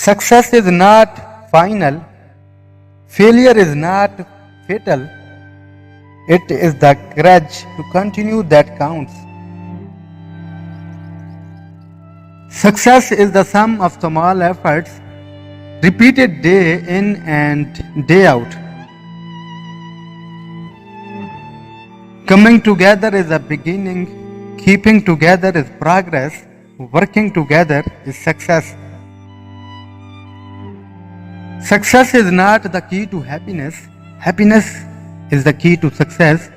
Success is not final. Failure is not fatal. It is the courage to continue that counts. Success is the sum of small efforts repeated day in and day out. Coming together is a beginning, keeping together is progress, working together is success. Success is not the key to happiness. Happiness is the key to success.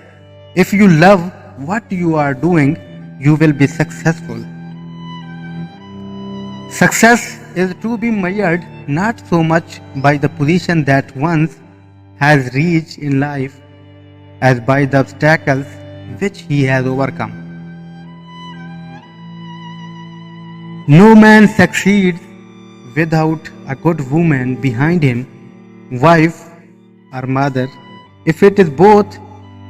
If you love what you are doing, you will be successful. Success is to be measured not so much by the position that one has reached in life as by the obstacles which he has overcome. No man succeeds without a good woman behind him, wife or mother. If it is both,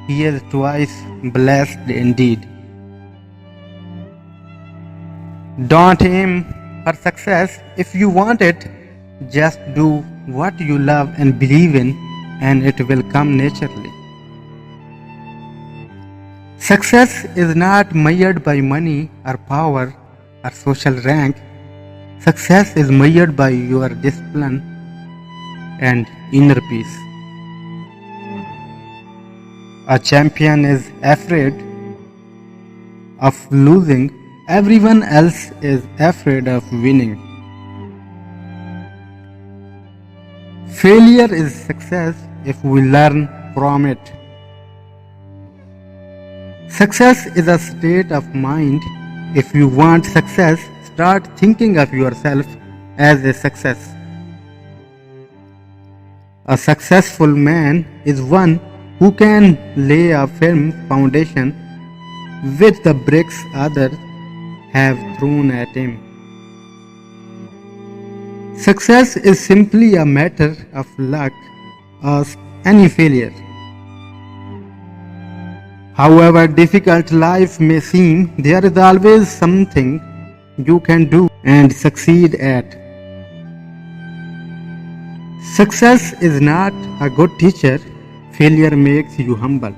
he is twice blessed indeed. Don't aim for success if you want it. Just do what you love and believe in, and it will come naturally. Success is not measured by money or power or social rank. Success is measured by your discipline and inner peace. A champion is afraid of losing. Everyone else is afraid of winning. Failure is success if we learn from it. Success is a state of mind. If you want success, start thinking of yourself as a success. A successful man is one who can lay a firm foundation with the bricks others have thrown at him. Success is simply a matter of luck as any failure. However difficult life may seem, there is always something you can do and succeed at. Success is not a good teacher. Failure makes you humble.